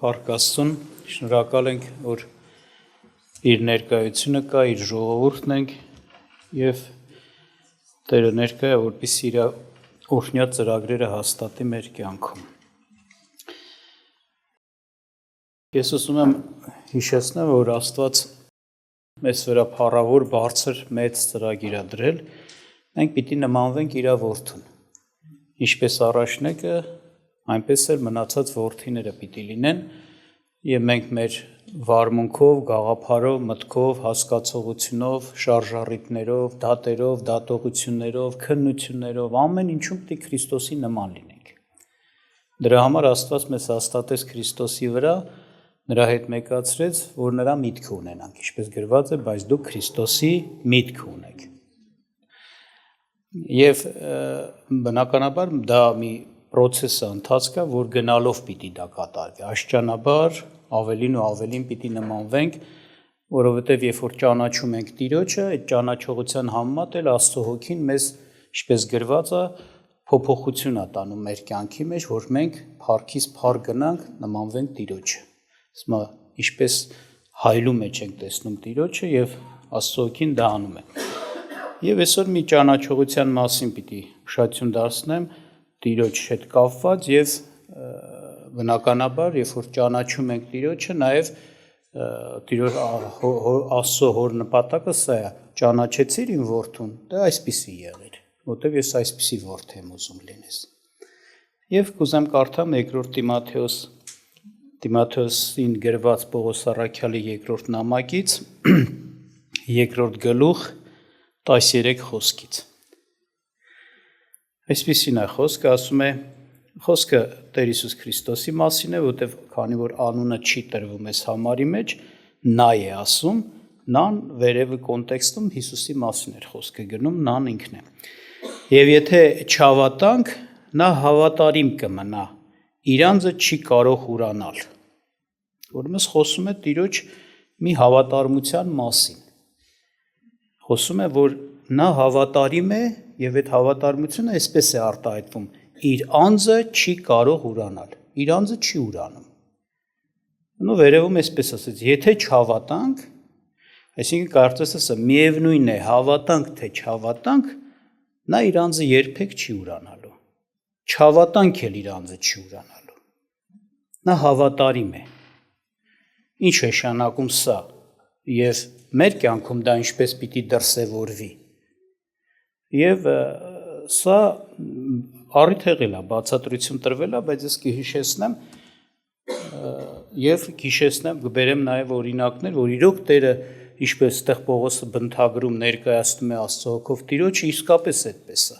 Փառք Աստծուն, շնորհակալ ենք, որ իր ներկայությունը կա, իր ժողովուրդն ենք եւ Տերը ներկա է, որպեսզի իր օրհնյալ ծրագրերը հաստատի մեր կյանքում։ Ես ուզում եմ հիշեցնել, որ Աստված մեզ վրա փառավոր, բարձր, մեծ ծրագիր է դրել, մենք պիտի նմանվենք իր որդուն։ Ինչպես առաջնեկը, այնպես էլ մնացած որդիները պիտի լինեն, եւ մենք մեր վարմունքով, գաղափարով, մտքով, հասկացողությունով, շարժառիթներով, դատերով, դատողություններով, քննություններով, ամեն ինչում պիտի Քրիստոսի նման լինենք։ Դրա համար Աստված մեզ հաստատեց Քրիստոսի վրա, նրա հետ մեկացրեց, որ նրա միտքը ունենանք, ինչպես գրված է, բայց դուք Քրիստոսի միտքը ունեք։ Եվ բնականաբար դա մի պրոցեսը ընթացք է, որ գնալով պիտի դա կատարվի, աշճանաբար ավելին ու ավելին պիտի նմանվենք, որովհետև երբ որ ճանաչում ենք Տիրոջը, այդ ճանաչողության համեմատ էլ Աստծո հոգին մեզ, ինչպես գրված է, փոփոխություն է տանում մեր կյանքի մեջ, որ մենք փառքից փառք գնանք, նմանվենք Տիրոջը։ Ասում ինչպես հայլու մեջ ենք տեսնում Տիրոջը եւ Աստծո հոգին դա անում է։ Եվ այսօր մի ճանաչողության մասին պիտի ուշադրություն դարձնեմ Տիրոջ հետ կապված եւ բնականաբար, երբ որ ճանաչում ենք Տիրոջը, նաեւ Տիրոջ Աստծո հոր նպատակը սա է, ճանաչեցիր իմ որդուն, դա այսպեսի եղեր, որտեւ ես այսպեսի որդի եմ ուզում լինես։ Եվ կուզեմ կարդամ 2 Տիմոթեոսին գրված Պողոս առաքյալի 2-րդ նամակից 2-րդ գլուխ 13 խոսքից։ Այսպիսին է խոսքը, ասում է, խոսքը Տեր Հիսուս Քրիստոսի մասին է, որտեղ քանի որ անունը չի տրվում այս համարի մեջ, նա է ասում, նան վերևը կոնտեքստում Հիսուսի մասին էր խոսքը գնում, նան ինքն է։ Եվ եթե չհավատանք, նա հավատարիմ կմնա, իրանձը չի կարող ուրանալ։ Ուրեմն խոսում է Տիրոջ մի հավատարմության մասին։ Խոսում է, որ նա հավատարիմ է եւ այդ հավատարմությունը այսպես է արտահայտվում. իր անձը չի կարող ուրանալ, իր անձը չի ուրանում։ Նո վերևում այսպես ասեց, եթե չհավատանք, այսինքն կարծես ասա, միևնույն է, հավատանք թե չհավատանք, նա իր անձը երբեք չի ուրանալու։ Չհավատանք էլ իր անձը չի ուրանալու։ Նա հավատարիմ է։ Ինչ է նշանակում սա, եւ մեր կյանքում դա ինչպես պիտի դրսևորվի։ Եվ սա առիթ եղել է, բացատրություն տրվել է, բայց ես կհիշեցնեմ եւ կբերեմ նաեւ օրինակներ, որ իրոք Տերը ինչպես այդտեղ Պողոսը բնթագրում ներկայացնում է Աստծո հոգով Տիրոջը, իսկապես այդպես է։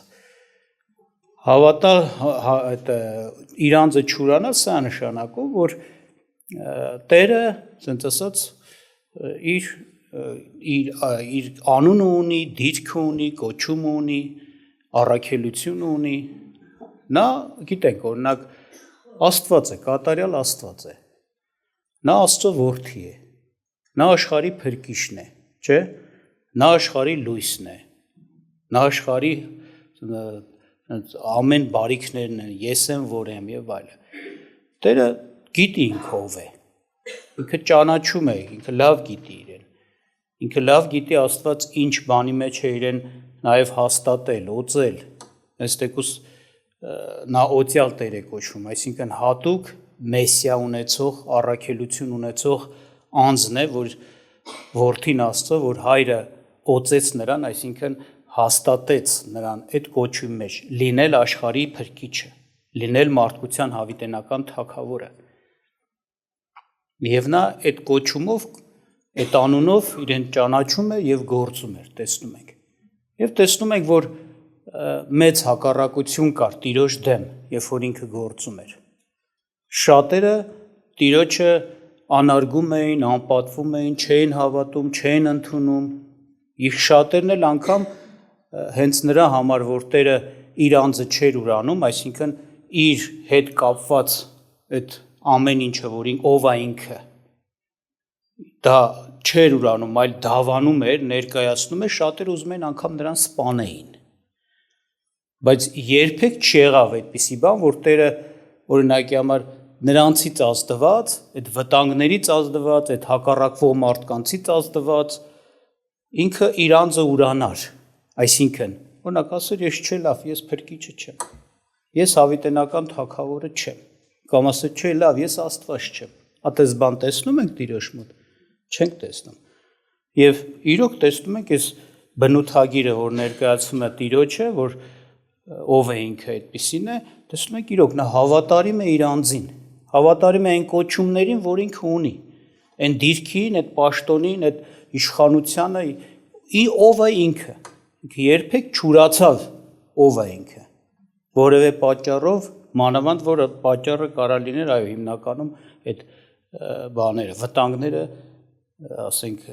Հավատալ իր անձը չուրանալ, սա նշանակում, որ Տերը, ասենց ասած, իր անունը ունի, դիրքը ունի, կոչում ունի, առաքելություն ունի, նա, գիտենք, օրինակ, Աստված է, կատարյալ Աստված է, նա Աստծո որդի է, նա աշխարհի փրկիչն է, չէ՞, նա աշխարհի լույսն է, նա աշխարհի ամեն բարիքներն են, ես եմ, որ եմ եւ այլն։ Տերը գիտի ինքը ով է, ինքը ճանաչում է, ինքը լավ գիտի իրեն, ինքը լավ գիտի Աստված ինչ բանի մեջ է իրեն նաև հաստատել, օծել, այստեղս նա օծյալ Տեր է կոչվում, այսինքն հատուկ մեսիա ունեցող, առաքելություն ունեցող անձն է, որ որդին Աստծո, որ հայրը օծեց նրան, այսինքն հաստատեց նրան այդ կոչումի մեջ, լինել աշխարհի փրկիչը, լինել մարդկության հավիտենական թագավորը։ Եվ նա այդ կոչումով, այդ անունով իրեն ճանաչում է եւ գործում էր, տեսնում ենք։ Եվ տեսնում ենք, որ մեծ հակառակություն կար Տիրոջ դեմ, երբ որ ինքը գործում էր։ Շատերը Տիրոջը անարգում էին, անպատվում էին, չէին հավատում, չէին ընդունում։ Իսկ շատերն էլ անգամ հենց նրա համար, որ Տերը իր անձը չէր ուրանում, այսինքն իր հետ կապված այդ ամեն ինչը, որ ով է ինքը, դա չէր ուրանում, այլ դավանում էր, ներկայացնում էր, շատերը ուզում էին անգամ նրան սպանեին։ Բայց երբեք չեղավ այդպիսի բան, որ Տերը օրինակի համար նրանցից ազդված, այդ վտանգներից ազդված, այդ հակառակվող մարդկանցից ազդված ինքը իր անձը ուրանար, այսինքն օրինակ ասեր ես չէ լավ, ես փրկիչը չեմ, ես հավիտենական թագավորը չեմ, կամ ասել չէ լավ, ես Աստված չեմ, այդպես բան տեսնում ենք Տիրոջ մոտ, չենք տեսնում, եւ իրոք տեսնում ենք այս բնութագիրը, որ ներկայացվում է Տիրոջը, որ ով է ինքը այդպիսին է, տեսնում եք իրոք նա հավատարիմ է իր անձին, հավատարիմ է այն կոչումներին, որ ինքը ունի, այն դիրքին, այդ պաշտոնին, այդ իշխանությանը, ով է ինքը, ինքը երբեք չուրացավ ով է ինքը, որևէ պատճառով, մանավանդ որը պատճառը կարա լիներ, այո, հիմնականում այդ բաները, վտանգները, ասենք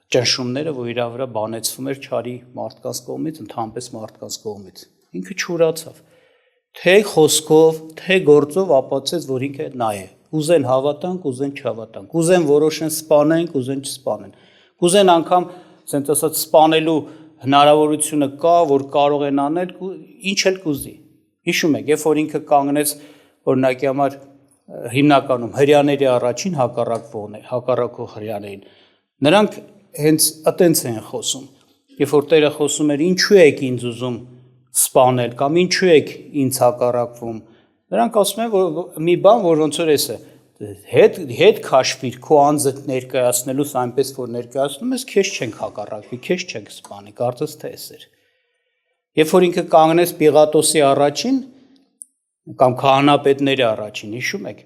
ճնշումները, որ իր վրա բանեցվում էր չարի մարդկանց կողմից, ընդհանրապես մարդկանց կողմից, ինքը չուրացավ, թե խոսքով, թե գործով ապացուցեց, որ ինքը նա է, կուզեն հավատան, կուզեն չհավատան, կուզեն որոշեն սպանեն, կուզեն չսպանեն, կուզեն անգամ, ասենք ասած, սպանելու հնարավորությունը կա, որ կարող են անել, ինչ էլ կուզի, հիշում եք, երբ որ ինքը կանգնեց, օրինակի համար հիմնականում հրյաների առաջին հակառակող հրյաներին, նրանք հենց այտենց են խոսում, երբ որ Տերը խոսում էր ինչու եք ինձ ուզում սպանել կամ ինչու եք ինձ հակառակվում, նրանք ասում են, որ մի բան, որ ոնց որ էս է, հետ քաշվիր քո անձը ներկայացնելուց այնպես, որ ներկայացնում ես, քեզ չենք հակառակվի, քեզ չենք սպանի, կարծես թե էս էր։ Երբ որ ինքը կանգնեց Պիղատոսի առաջին կամ քահանապետների առաջին, հիշում եք,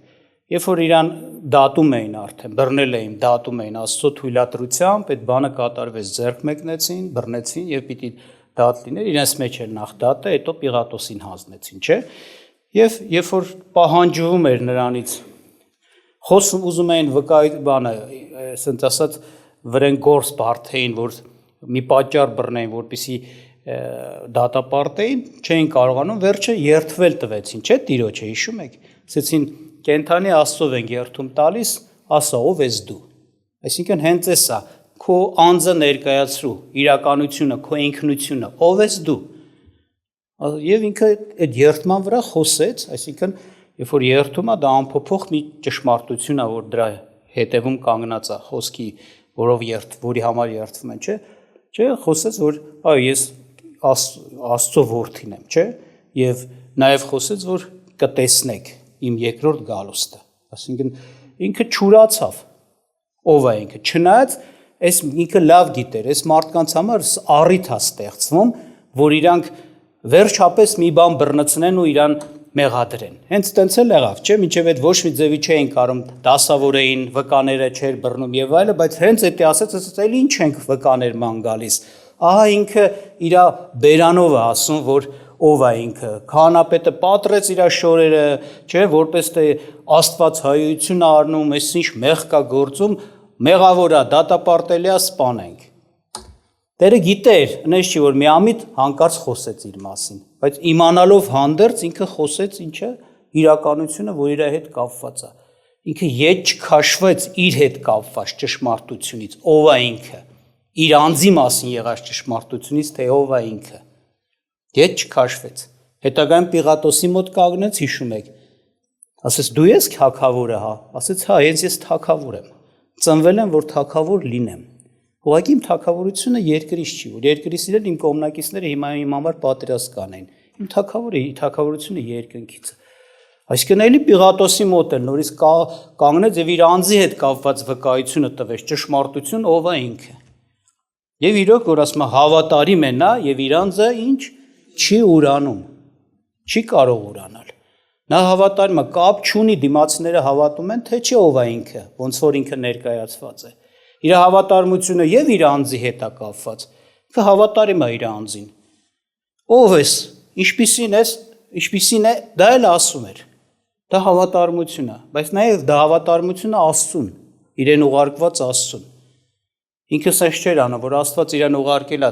երբ որ իրան դատում էին արդեն, բռնել էին, դատում էին Աստծո թույլատրությամբ, այդ բանը կատարվեց, ձեռք մեկնեցին, բռնեցին եւ պիտի դատ լիներ, իրենց մեջ էր նախ դատը, հետո Պիղատոսին հանձնեցին, չէ՞։ Եվ երբ որ պահանջվում էր նրանից, խոսում ուզում էին վկայի բանը, ասենք ասած, վրեն գործ բարթեին, որ մի պատճառ բռնեին, որպեսզի դատապարտեին, չէին կարողանում, վերջը երթվել տվեցին, չէ՞ Տիրոջը, հիշում եք, ասեցին կենթանի Աստծով ենք երթում տալիս, ասա ով ես դու, այսինքն հենց էսա, քո անձը ներկայացրու, իրականությունը, քո ինքնությունը, ով ես դու, եւ ինքը այդ երթման վրա խոսեց, այսինքն երբ որ երթում է, դա անփոփոխ մի ճշմարտություն է, որ դրա հետևում կանգնած է խոսքի, որի համար երթվում են, չէ, խոսեց, որ այո, ես Աստծո որդին եմ, չէ, եւ նաեւ խոսեց, որ կտեսնեք իմ երկրորդ գալուստը, այսինքն ինքը չուրացավ, ով է ինքը, չնայած այս ինքը լավ գիտեր, այս մարդկանց համար առիթ է ստեղծվում, որ իրանք վերջապես մի բան բռնցնեն ու իրան մեղադրեն, հենց տենց էլ եղավ, չէ, մինչև այդ ոչ մի ձևի չէին կարող դասավորեին, վկաները չէր բռնում եւ այլը, բայց հենց էդի ասեց, էլ ինչ ենք վկաներման գալիս, ահա ինքը իր բերանով է ասում, որ ով է ինքը, քահանապետը պատռեց իր շորերը, չէ, որպես թե Աստված հայություն առնում, այս ինչ մեղ կա գործում, մեղավոր է, դատապարտելի է, սպանենք։ Տերը գիտեր, այնպես չի, որ միամիտ հանկարծ խոսեց իր մասին, բայց իմանալով հանդերձ ինքը խոսեց ինչը իրականությունը, որ իր հետ կապված է։ Ինքը ետ չքաշվեց իր հետ կապված ճշմարտությունից, ով է ինքը, իր անձի մասին եղած ճշմարտությունից, թե ով է ինքը։ Ետ չքաշվեց։ Հետագայում Պիղատոսի մոտ կանգնեց, հիշում եք, ասեց դու ես թագավորը, հա, ասեց հա, ես թագավոր եմ, ծնվել եմ, որ թագավոր լինեմ։ Ուղղակի իմ թագավորությունը երկրից չի, որ երկրից իրեն իմ կողմնակիցները հիմա իմ համար պատերազմ կանեն։ Իմ թագավորությունը երկնքից է։ Այսինքն էլի Պիղատոսի մոտ էլ նորից կանգնեց եւ իր անձի հետ կապված վկայությունը տվեց, ճշմարտություն ով է ինքը։ Եվ իրոք որ ասում է հավատարիմ է նա եւ իր անձը ինչ չի ուրանում, չի կարող ուրանալ։ Նա հավատարիմ է, կապ չունի դիմացիները հավատում են, թե չէ ով է ինքը, ոնց որ ինքը ներկայացված է։ Իր հավատարմությունը եւ իր անձի հետ է կապված։ Ինքը հավատարիմ է իր անձին։ Ով ես, ինչպիսին է, դա էլ ասում էր։ Դա հավատարմություն է, բայց նաեւ դա հավատարմությունը Աստծուն, իրեն ուղարկված Աստծուն։ Ինքը սենց չէր անում, որ Աստված իրեն ուղարկել է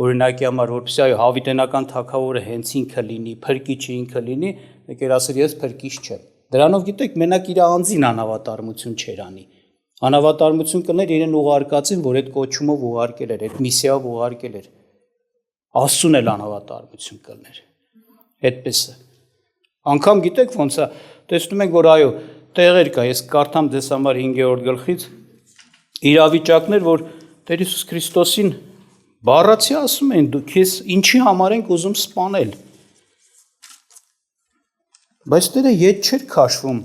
օրինակի համար, որպեսզի այո հավիտենական թագավորը հենց ինքը լինի, փրկիչը ինքը լինի, եկեր ասել ես փրկիչ չեմ։ Դրանով գիտեք, մենակ իր անձին անհավատարմություն չեր անի։ Անհավատարմություն կներ իրեն ուղարկածին, որ այդ կոչումով ուղարկել էր, այդ միսիայով ուղարկել էր։ Աստծուն էլ անհավատարմություն կներ։ Այդպես է։ Անկամ գիտեք ոնց է, տեսնում ենք, որ այո, տեղեր կա, ես կարդամ ձեզ համար 5-րդ գլխից իրավիճակներ, որ Տեր Հիսուս Քրիստոսին բառացի ասում են, դուք ես ինչի համար ենք ուզում սպանել։ Բայց Տերը ետ չէր քաշվում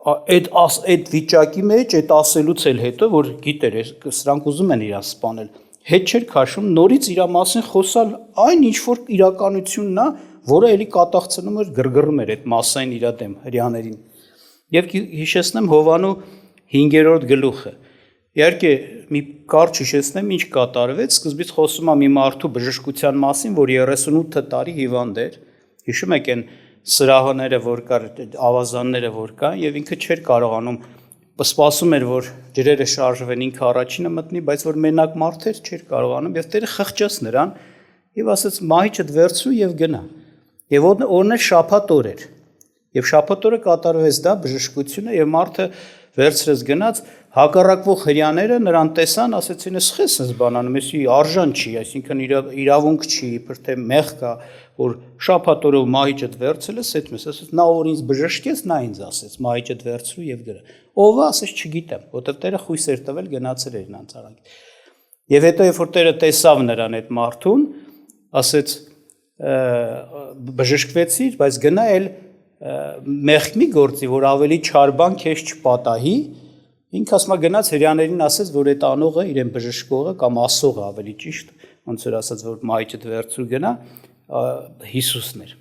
այդ վիճակի մեջ, այդ ասելուց էլ հետո, որ գիտեր, սրանք ուզում են իրան սպանել, հետ չէր քաշվում, նորից իր մասին խոսալ այն ինչ որ իրականությունն է, որը էլի կատաղցնում էր, գրգռում էր այդ massային իր դեմ հрьяաներին։ Եվ հիշեցնեմ Հովանու 5-րդ գլուխը։ Իհարկե մի կարճ հիշեցնեմ ինչ կատարվեց, սկզբից խոսում եմ մի մարդու բժշկության մասին, որ 38 տարի հիվանդ էր։ Հիշում եք այն սրահները, որ կար, ավազանները, որ կան, եւ ինքը չէր կարողանում, սպասում էր, որ ջրերը շարժվեն, ինքը առաջինը մտնի, բայց որ մենակ մարդ էր, չէր կարողանում, եւ Տերը խղճաց նրան եւ ասաց՝ «Մահիճդ վերցրու եւ գնա»։ Եվ օրն էր շաբաթ օր էր։ Եվ շաբաթ օրը կատարվեց դա բժշկությունը եւ մարդը վերցրեց գնաց, հակառակվող հрьяաները նրան տեսան, ասեցին՝ «Էս խես էս բանանում, էսի արժան չի, այսինքն իրավունք չի, իբր թե մեղ կա, որ շաբաթ օրը մահիճդ վերցրելս, այդ մեզ ասեց, նա որ ինձ բժշկեց, նա ինձ ասեց, մահիճդ վերցրու եւ գրա»։ Ով է, ասեց, չգիտեմ, որովհետեւ Տերը խույս էր տվել, գնացել էր նրանց արանք։ Եվ հետո երբ որ Տերը տեսավ նրան այդ մարդուն, ասեց՝ բժշկվեցիր, բայց գնա էլ մեղք մի գործի, որ ավելի չար բան քեզ չպատահի։ Ինքը ասма գնաց հрьяաներին ասեց, որ այդ անողը իրեն բժշկողը կամ ասողը ավելի ճիշտ, ոնց որ ասած, որ մահիճդ վերցրու գնա, Հիսուսն էր։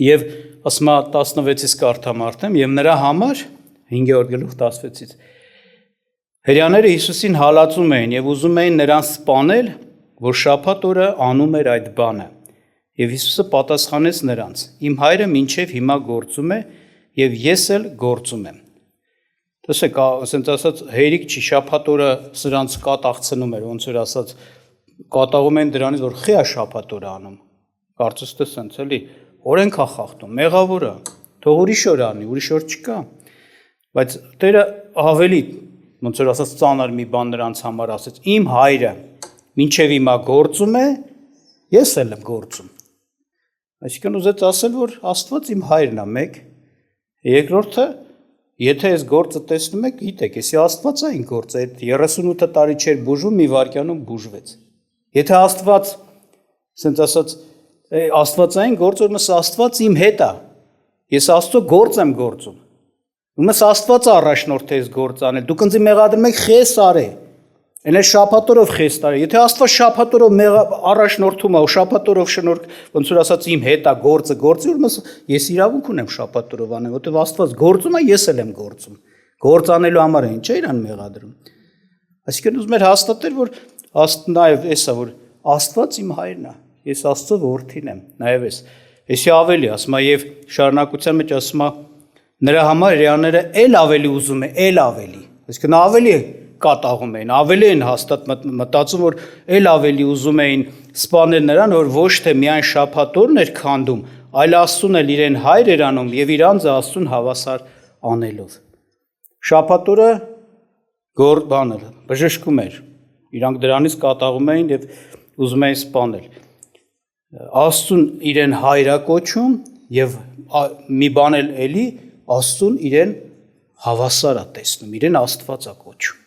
Եվ ասма 16-ից կարդամ արդեն, եւ նրա համար 5-րդ գլուխ 16-ից հрьяաները Հիսուսին հալածում էին եւ ուզում էին նրան սպանել, որ շաբաթ օրը անում էր այդ բանը։ Եվ Հիսուսը պատասխանեց նրանց. «Իմ հայրը մինչև հիմա գործում է եւ ես էլ գործում եմ»։ Տեսեք, ասենց ասած, հերիք չի, շաբաթ օրը սրանց կատաղցնում էր, ոնց որ ասած, կատաղում են դրանից, որ խի է շաբաթ օրը անում։ Կարծես թե սենց էլի, օրենք է խախտում, մեղավոր է, թող ուրիշ օր անի, ուրիշ օր չկա։ Բայց Տերը ավելի, ոնց որ ասած, ծանր մի բան նրանց համար ասեց. «Իմ հայրը մինչև հիմա գործում է, ես էլ եմ գործում»։ Այսինքն ուզեց ասել, որ Աստված իմ հայրն է, մեկ։ Երկրորդը, եթե այս գործը տեսնում եք, գիտեք, էսի Աստվածային գործ է, այդ 38 տարի չէր բուժում, մի վայրկյանում բուժվեց։ Եթե Աստված, ասենց ասած, Աստվածային գործ, որ մս Աստված իմ հետ է, ես Աստծո գործ եմ գործում։ Ու մս Աստված առաջնորդ է այս գործ անել, դուք ինձ մեղադրում եք խես արե։ Այն է շաբաթօրով խես տարի։ Եթե Աստված շաբաթօրով առաջնորդում է, ու շաբաթօրով շնորհք, ոնց որ ասած իմ հետ է գործը գործի, որ ես իրավունք ունեմ շաբաթօրով անել, որտեղ Աստված գործում է, ես էլ եմ գործում։ Գործ անելու համար ինչ է իրան մեղադրում։ Այսինքն ուզում էր հաստատել, որ նաև էսա, որ Աստված իմ հայրն է, ես Աստծո որդին եմ, նաև էս։ Էսի ավելի ասում է եւ շարունակության մեջ ասում է նրա համար հрьяաները էլ ավելի ուզում է, էլ ավելի։ Այսինքն ավելի կատաղում էին, ավելի են հաստատ մտածում, որ էլ ավելի ուզում էին սպանել նրան, որ ոչ թե միայն շաբաթ օրն էր քանդում, այլ Աստծուն էլ իրեն հայր էր անում եւ իր անձը Աստծուն հավասար անելով։ Շաբաթ օրը բանը բժշկում էր, իրանք դրանից կատաղում էին եւ ուզում էին սպանել։ Աստծուն իրեն հայրակոչում եւ մի բան էլի Աստծուն իրեն հավասար է տեսնում, իրեն Աստված է կոչում։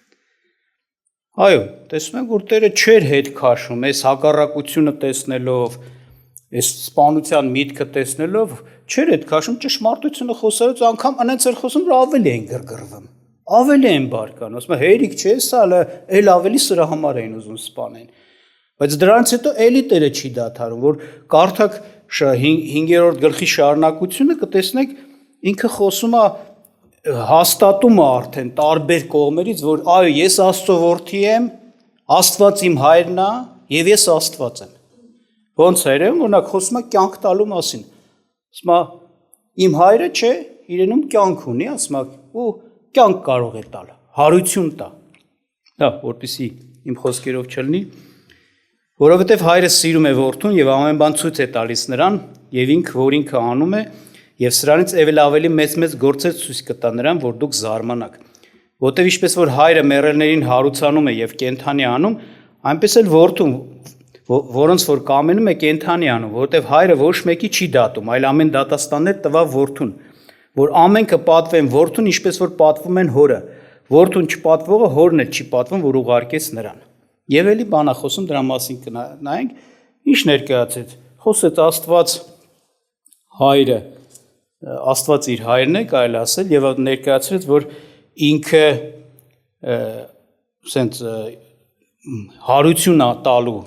Այո, տեսնում ենք, որ Տերը չէր հետ քաշում, այս հակառակությունը տեսնելով, այս սպանության միտքը տեսնելով, չէր հետ քաշում, ճշմարտությունը խոսալուց անգամ անենց էր խոսում, որ ավելի են գրգռվում, ավելի են բարկանում, ասում հերիք չէ, սա էլ ավելի սրա համար էին ուզում սպանեն։ Բայց դրանից հետո էլի Տերը չի դադարում, որ կարդակ 5-րդ գլխի շարունակությունը կտեսնեք, ինքը խոսում է հաստատում է արդեն տարբեր կողմերից, որ այո, ես Աստծո որդի եմ, Աստված իմ հայրն է եւ ես Աստված եմ։ Ոնց է երևում, օրինակ խոսում է կյանք տալու մասին։ Ասում է իմ հայրը չէ, իրենում կյանք ունի, ասում է ու կյանք կարող է տալ, հարություն տա։ Դա որպեսզի իմ խոսքերով չլինի, որովհետեւ հայրը սիրում է որդուն եւ ամեն բան ցույց է տալիս նրան եւ ինքը, որ ինքը անում է, եւ սրանից ավելի մեծ գործեր ցույց կտա նրան, որ դուք զարմանաք։ Որտեւ ինչպես որ հայրը մեռելներին հարուցանում է եւ կենթանի անում, այնպես էլ որդուն, որոնց որ կամենում է կենթանի անում, որտեւ հայրը ոչ մեկի չի դատում, այլ ամեն դատաստաններ տվավ որդուն, որ ամենքը պատվեն որդուն, ինչպես որ պատվում են հորը, որդուն չպատվողը հորն էլ չի պատվում, որ ուղարկեց նրան։ Եվ էլի բանա խոսում դրա մասին կնայենք, ինչ ներկայացեց, խոսեց Աստված հայրը, Աստված իր հայրն է, կարելի ասել, եւ ներկայացրեց, որ ինքը սենց հարություն տալու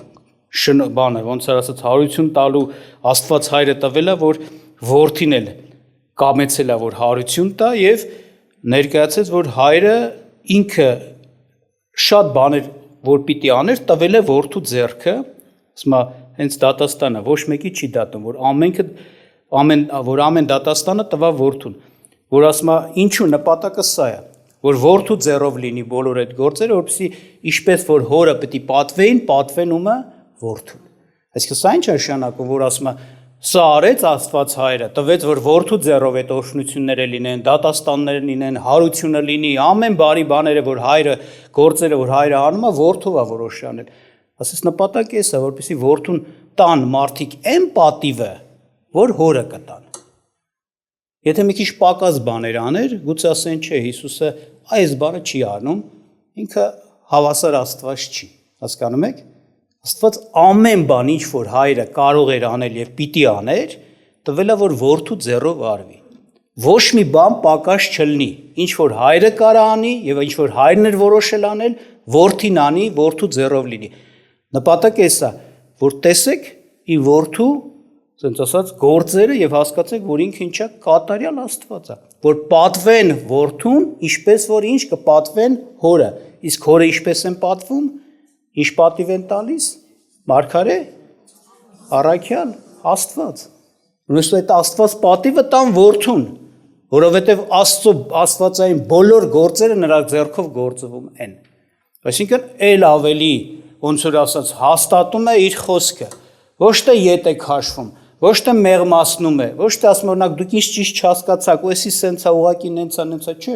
բանը, ոնց էր ասած, հարություն տալու Աստված հայրը տվել է, որ որդին էլ կամեցել է, որ հարություն տա, եւ ներկայացեց, որ հայրը ինքը շատ բաներ, որ պիտի աներ, տվել է որդու ձեռքը, ասма հենց դատաստանը ոչ մեկի չի դատում, որ ամեն դատաստանը տվա որդուն, որ ասма ինչու նպատակը սա է, որ որդու ձեռով լինի բոլոր այդ գործերը, որպեսզի ինչպես որ հորը պիտի պատվեին, պատվեն ումը որդուն։ Այսինքն սա ինչ է նշանակում, որ ասма սա արեց Աստված հայրը, տվեց, որ որդու ձեռով այդ օրհնությունները լինեն, դատաստանները լինեն, հարությունը լինի, ամեն բարի բաները, որ հայրը գործերը, որ հայրը անում է, որդով է որոշ անել։ Ասես նպատակը էս է, որպեսզի որդուն տան մարդիկ այն պատիվը, որ հորը կտան։ Եթե մի քիչ պակաս բաներ աներ, գուցե ասեն չէ, Հիսուսը այս բանը չի անում, ինքը հավասար Աստված չի։ Հասկանում եք։ Աստված ամեն բան, ինչ որ հայրը կարող էր անել եւ պիտի աներ, տվել է, որ որդու ձեռով արվի։ Ոչ մի բան պակաս չլինի, ինչ որ հայրը կարա անի եւ ինչ որ հայրն էր որոշել անել, որդին անի, որդու ձեռով լինի։ Նպատակը էս է, որ տեսեք ի որդու, ասենց ասած, գործերը եւ հասկացեք, որ ինքը ինչա կատարյալ Աստված է, որ պատվեն որդուն, ինչպես որ ինչ կպատվեն հորը, իսկ հորը ինչպես են պատվում, ինչ պատիվ են տալիս, մարգարե, առաքյալ, Աստված։ Ուրեմն այդ Աստված պատիվը տան որդուն, որովհետև Աստվածային բոլոր գործերը նրա ձեռքով գործվում են։ Այսինքն ել ավելի, ոնց որ ասած, հաստատում է իր խոսքը, ոչ թե ետ է քաշվում, ոչ թե մեղմացնում է, ոչ թե ասում օրինակ դուք ինչ ճիշտ չհասկացաք, ու էսի սենց է ուղակի նենցա, չէ,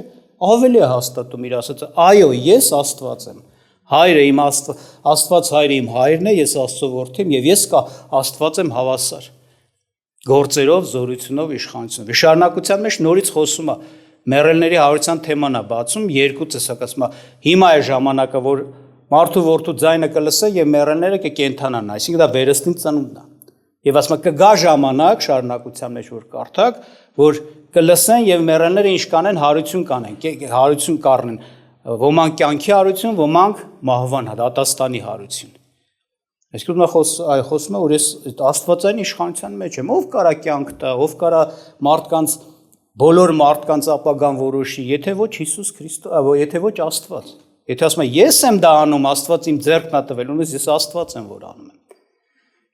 ավելի է հաստատում իր ասածը, այո, ես Աստված եմ։ Հայրը իմ Աստված հայրը իմ հայրն է, ես Աստծո որդին եմ եւ ես Աստված եմ հավասար։ Գործերով, զորությունով, իշխանությունով։ Շարունակության մեջ նորից խոսում է մեռելների հարության թեման է բացում, երկու տեսակ ասում է, հիմա է ժամանակը, որ մարդու որդու ձայնը կլսե եւ մեռելները կկենթանան, այսինքն դա վերստին ծնունդն է։ Եվ ասում է կգա ժամանակ շարունակության մեջ որ կարդակ, որ կլսեն եւ մեռելները ինչ կանեն, հարություն կանեն, հարություն կառնեն։ Ոմանք կյանքի հարություն, ոմանք մահվան, դատաստանի հարություն։ Այսինքն նա խոսում է, որ ես Աստվածային իշխանության մեջ եմ, ով կարա կյանք տա, ով կարա մարդկանց բոլոր մարդկանց ապագան որոշի, եթե ոչ Հիսուս Քրիստոս, եթե ոչ Աստված։ Եթե ասում է ես եմ դա անում, Աստված իմ ձեռքն է տվել, ուրեմն ես Աստված եմ, որ անում եմ։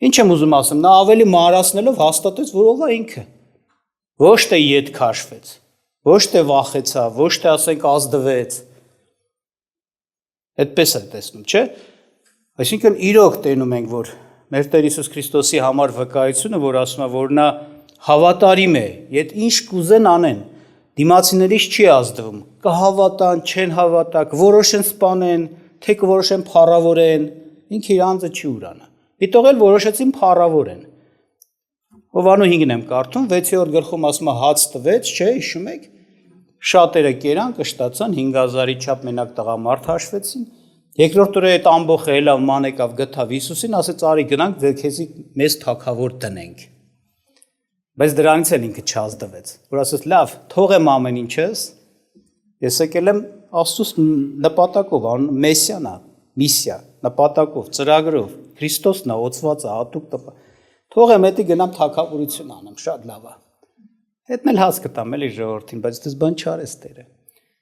Ինչ եմ ուզում ասեմ, նա ավելի մանրացնելով հաստատեց, որ ով է ինքը։ Ոչ թե ետ քաշվեց, ոչ թե վախեցավ, ոչ թե ասենք ազդվեց։ Այդպես է տեսնում, չէ՞։ Այսինքն իրոք տենում ենք, որ մեր Տեր Հիսուս Քրիստոսի համար վկայությունը, որ ասում է, որ նա հավատարիմ է, եթե ինչ կուզեն անեն, դիմացիներից չի ազդվում, կհավատան, չեն հավատա, կորոշեն սպանեն, թե կորոշեն փառավորեն, ինքը իր անձը չի ուրանը։ Դիտող էլ որոշեցին փառավորեն։ Հովանու 5-ն եմ կարդում, 6-րդ գլխում ասում է հաց տվեց, չէ, հիշում եք։ Շատերը կերան, կշտացան, 5000-ի չափ մենակ տղամարդ հաշվեցին։ Երկրորդ օրը այդ ամբողջը ելավ ման եկավ գտավ Հիսուսին, ասեց արի գնանք ձեր քեզի մեզ թագավոր տնենք։ Բայց դրանից էլ ինքը չազդվեց, որ ասեց լավ, թողեմ ամեն ինչս, ես եկել եմ Աստծուց նպատակով, մեսիան է, միսիա, նպատակով, ծրագրով, Քրիստոսն է, օծված է, հատուկ տպա։ Թողեմ էդի գնամ թագավորություն անեմ, շատ լավ է։ Հետն էլ հաս կտամ էլի ժողովրդին, բայց դες բան չարես Տերը։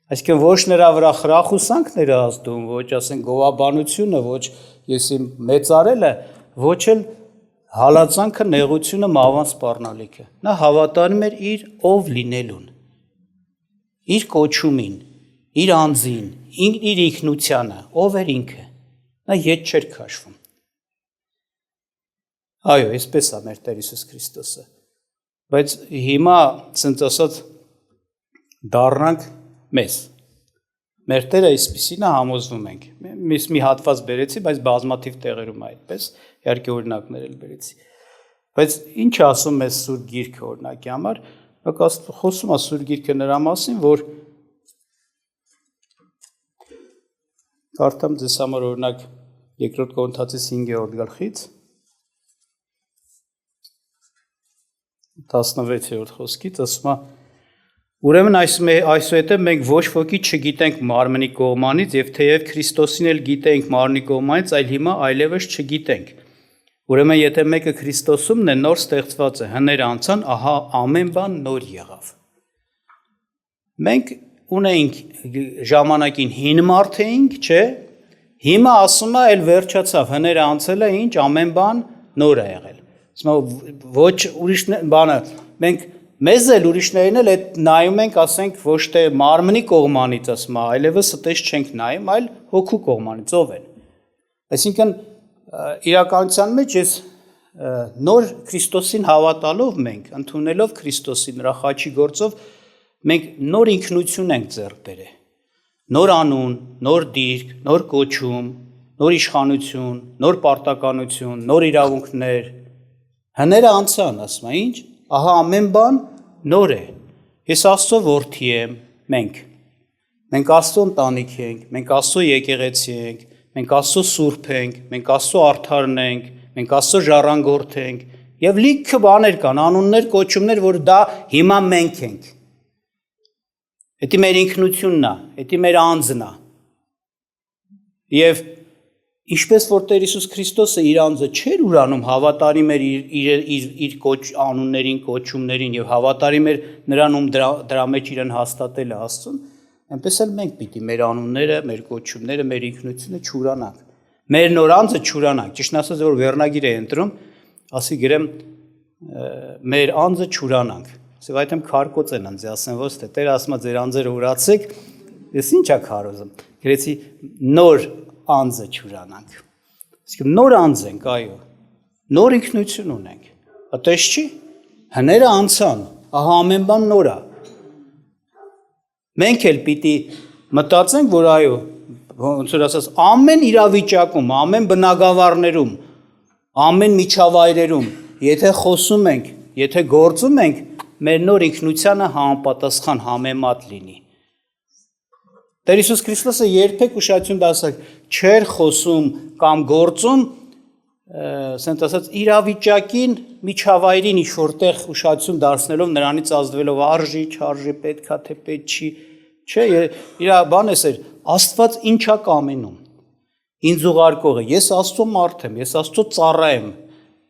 Այսինքն ոչ նրա վրա խրախուսանքները ազդում, ոչ ասեն գովաբանությունը, ոչ ես իմ մեծարելը, ոչ էլ հալածանքը, նեղությունը, մահվան սպառնալիքը։ Նա հավատարիմ էր իր ով լինելուն, իր կոչումին, իր անձին, իր ինքնությանը, ով էր ինքը։ Նա ետ չէր քաշվում։ Այո, այսպես է մեր Տեր Հիսուս Քրիստոսը։ Բայց հիմա, ցենց ասած, դառնանք մեզ։ Մեր Տերը այսպեսին է համոզվում ենք։ Մի հատված բերեցի, բայց բազմաթիվ տեղերում է այդպես, իհարկե օրինակներ էլ բերեցի։ Բայց ինչ ասում է Սուրբ Գիրքը օրինակի համար, Խոսում է Սուրբ Գիրքը նրա մասին, որ կարդամ ձեզ համար օրինակ Երկրորդ Կորինթացիս 5-րդ գլխից 16-րդ խոսքից ասում է. Ուրեմն այսուհետև մենք ոչ ոքի չգիտենք մարմնի կողմանից եւ թեև Քրիստոսին էլ գիտենք մարմնի կողմանից, այլ հիմա այլևս չգիտենք։ Ուրեմն եթե մեկը Քրիստոսումն է, նոր ստեղծված է, հները անցան, ահա ամեն բան նոր եղավ։ Մենք ունեինք ժամանակին հին մարդ էինք, չէ՞։ Հիմա ասում է, այլ վերջացավ, հները անցել է, ինչ ամեն բան նոր է եղել։ Ոչ ուրիշ բանը, մենք մեզ էլ ուրիշներին էլ այդ նայում ենք, ասենք, ոչ թե մարմնի կողմանից ասում է, այլևս այդպես չենք նայում, այլ հոգու կողմանից, ով են։ Այսինքն իրականության մեջ ես նոր Քրիստոսին հավատալով մենք, ընդունելով Քրիստոսի նրա խաչի գործով, մենք նոր ինքնություն ենք ձեռք բերել։ Նոր անուն, նոր դիրք, նոր կոչում, նոր իշխանություն, նոր պարտականություն, նոր իրավունքներ, հները անցան, ասում է, ինչ, ահա ամեն բան նոր է։ Ես Աստծո որդի եմ, մենք Աստծո ընտանիք ենք, մենք Աստծո եկեղեցի ենք, մենք Աստծո սուրբ ենք, մենք Աստծո արդարն ենք, մենք Աստծո ժառանգորդ ենք, եւ լիքը բաներ կան, անուններ, կոչումներ, որ դա հիմա մենք ենք։ Դա մեր ինքնությունն է, դա մեր անձն է։ Եվ ինչպես որ Տեր Հիսուս Քրիստոսը իր անձը չէր ուրանում, հավատարիմ էր իր անուններին, կոչումներին եւ հավատարիմ էր նրան, ում դրա մեջ իրեն հաստատել է Աստծուն, այնպես էլ մենք պիտի մեր անունները, մեր կոչումները, մեր ինքնությունը չուրանանք։ Մեր նոր անձը չուրանանք։ Ճիշտն ասած, որ վերնագիր է ընտրում, ասի գրեմ մեր անձը չուրանանք։ Սա այդեմ քարկոց են անձի, ասեն ոչ թե Տեր ասում է ձեր անձերը ուրացեք, ես ի՞նչ է քարոզում։ Գրեցի նոր անձը չուրանանք։ Իսկ նոր անձ ենք, այո, նոր ինքնություն ունենք։ Այդպես չի։ Հները անցան, ահա ամեն բան նոր է։ Մենք էլ պիտի մտածենք, որ այո, ոնց որ ասած, ամեն իրավիճակում, ամեն բնագավառներում, ամեն միջավայրերում, եթե խոսում ենք, եթե գործում ենք, մեր նոր ինքնությանը համապատասխան համեմատ լինի։ Տեր Հիսուս Քրիստոսը երբեք ուշադրություն դասակ չէր խոսում կամ գործում, ասենք ասած իրավիճակին, միջավայրին ինչ որտեղ ուշադրություն դարձնելով նրանից ազդվելով արժի, չարժի, պետքա թե պետք չի, չէ, իր բանը էր, Աստված ինչա կամենում։ Ինձ ուղարկողը, ես Աստծո մարդ եմ, ես Աստծո ծառա եմ,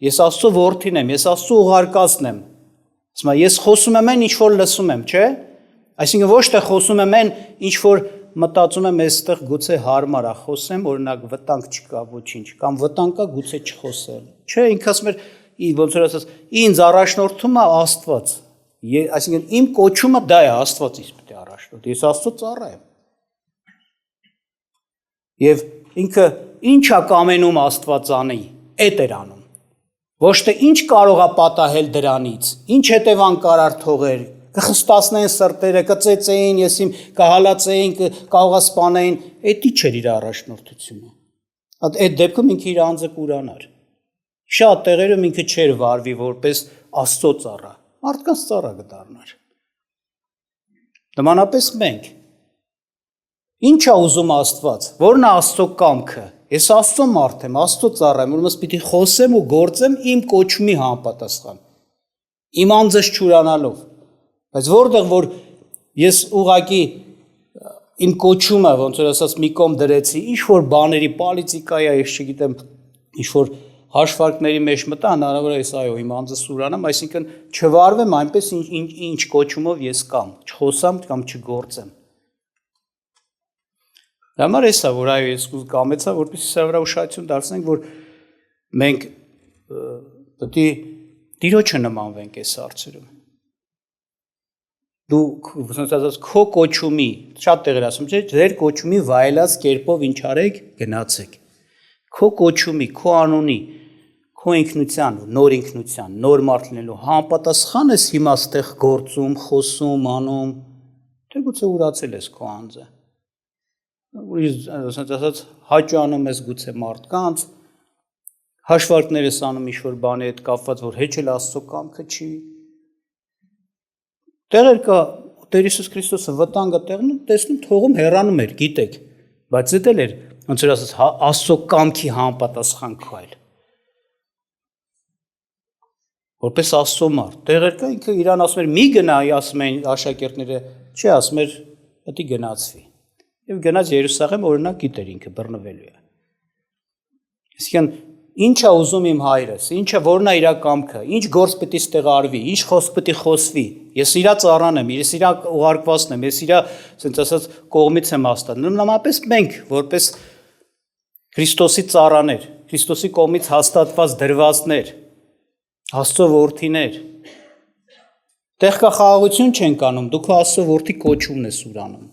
ես Աստծո որդին եմ, ես Աստծո ուղարկածն եմ։ Ասում եմ, ես խոսում եմ այն, ինչ որ լսում եմ, չէ՞։ Այսինքն ոչ թե խոսում եմ այն, ինչ որ մտածում եմ այստեղ գուցե հարմար է խոսեմ, օրինակ վտանգ չկա ոչինչ, կամ վտանգ կա գուցե չխոսել։ Չէ, ինքը ասում էր, ոնց որ ասած, ինձ առաջնորդում է Աստված։ Այսինքն իմ կոչումը դա է, Աստված ինձ պետք է առաջնորդի։ Ես Աստծո ծառա եմ։ Եվ ինքը ինչ է կամենում Աստված անի, էդ էր անում։ Ոչ թե ինչ կարող է պատահել դրանից, ինչ հետևանք կարար թողեր, կխստացնեն սրտերը, կծեծեին, ես իմ կհալածեին, կարող սպանեին, էդի չէր իր առաջնորդությունը։ Այդ դեպքում ինքը իր անձը կուրանար։ Շատ տեղերում ինքը չէր վարվի որպես Աստծո ծառա, մարդկանց ծառա կդառնար։ Նմանապես մենք։ Ինչ է ուզում Աստված, որն է Աստծո կամքը։ Ես Աստծո մարդ եմ, Աստծո ծառա եմ, ուրեմն պիտի խոսեմ ու գործեմ իմ կոչումի համապատասխան։ Իմ անձս չուրանալով։ Բայց որտեղ որ ես ուղակի իմ կոչումը, ոնց որ ասած, մի կողմ դրեցի, ինչ որ բաների պոլիտիկայա, ես չգիտեմ, ինչ որ հաշվարկների մեջ մտա, հնարավոր է ես այո, իմ անձս ուրանամ, այսինքն չվարվեմ այնպես ինչ կոչումով ես կամ, չխոսամ կամ չգործեմ։ Համար էսա, որ այո, ես կամեցա, որպեսզի սա վրա ուշադրություն դարձնենք, որ մենք պետք է Տիրոջը նմանվենք այս հարցերում։ Դու ասած քո կոչումի, շատ տեղեր ասում չէ, ձեր կոչումի վայելած կերպով ինչ արեք, գնացեք։ Քո կոչումի, քո անունի, քո ինքնության, նոր ինքնության, նոր մարդ լինելու համապատասխան ես հիմա ստեղ գործում, խոսում, անում, թե գուցե ուրացել ես քո անձը։ Ասած հաճանում ես գուցե մարդկանց, հաշվարկներ ես անում ինչ-որ բանի հետ կապված, որ հեչ էլ Աստծո կամքը չի։ Տեղեր կա Տեր Հիսուս Քրիստոսը վտանգը տեսնում թողում հեռանում էր, գիտեք, բայց դա էլ էր ոնց որ ասած Աստծո կամքի համապատասխան քայլ։ Որպես Աստծո մարդ, տեղեր կա ինքը իրան ասում էր՝ մի գնա, ասում էին աշակերտները, չի ասում էր՝ պետք է գնացվի։ Եվ գնաց Երուսաղեմ, օրինակ գիտեր ինքը բռնվելու է։ Այսինքն ինչ է ուզում իմ հայրս, ինչը որն է իր կամքը, ինչ գործ պետք է ստեղ արվի, ինչ խոսք պետք է խոսվի։ Ես իր ծառան եմ, ես իր ուղարկվածն եմ, ես իր, ասենց ասած, կողմից եմ հաստատում։ Նմանապես մենք, որպես Քրիստոսի ծառաներ, Քրիստոսի կողմից հաստատված դրվածներ, Աստծո որդիներ, տեղ կա խաղաղություն չենք անում, դու քո Աստծո որդի կոչումն ես ուրանում։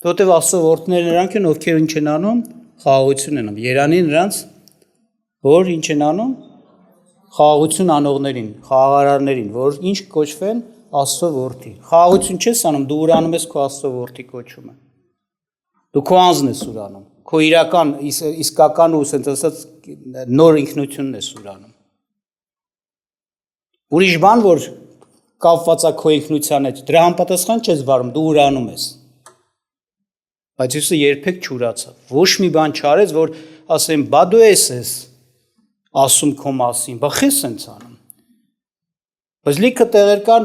Որտեվ Աստծո որդիները նրանք են, ովքեր ինչ են անում, խաղաղություն են անում։ Երանի նրանց, որ ինչ են անում, խաղաղություն անողներին, խաղաղարարներին, որ ինչ կոչվեն Աստծո որդի։ Խաղաղություն չես անում, դու ուրանում ես քո Աստծո որդի կոչումը։ Դու քո անձն ես ուրանում, քո իրական, իսկական ու ասենց ասած նոր ինքնությունն ես ուրանում։ Ուրիշ բան, որ կապված է քո ինքնության հետ, դրա համապատասխան չես վարում, դու ուրանում ես։ Բայց Հիսուսը երբեք չուրացավ։ Ոչ մի բան չարեց, որ ասեմ, բա դու ես ասում քո մասին, բա խես ենք անում։ Բայց լիքը տեղեր կան,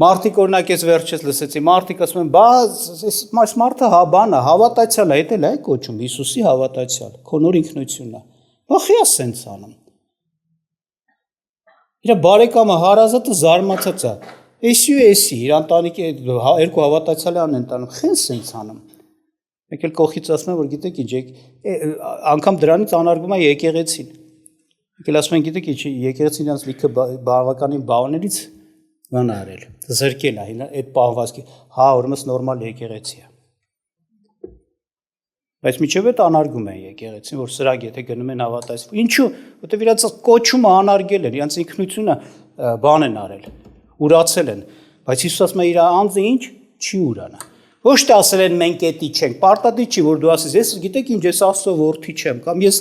մարդիկ օրինակ ես վերջից լսեցի, մարդիկ ասում են, բա այս մարդը բան է, հավատացյալ է, դա էլ է կոչում, Հիսուսի հավատացյալ, քո նոր ինքնությունն է։ Բա խես ենք անում։ Իր բարեկամը հարազատը զարմացած է։ Էսի, իր ընտանիքի երկու հավատացյալն են տանում, խես ենք անում։ Մեկ էլ կողքից ասում են, որ գիտեք ինչ, անգամ դրանից անարգում է եկեղեցին։ Մեկ էլ ասում են, գիտեք ինչ, եկեղեցին իրանց լիքը բավականին բաներից բան արել, զրկել է, այդ պահվածքի, ուրեմն նորմալ եկեղեցի է։ Բայց միջև այդ անարգում են եկեղեցին, որ սրագ եթե գնում են հավատացվում։ Ինչու՞, որտեղ իրանց կոչումը անարգել են, իրանց ինքնությունը բան են արել, ուրացել են։ Բայց Հիսուս ասում է իր անձը ինչ չի ուրանա։ Ոչ թե ասել են մենք էդի չենք, պարտադիր չի, որ դու ասես, ես գիտեք ինչ, ես Աստծո որդի չեմ, կամ ես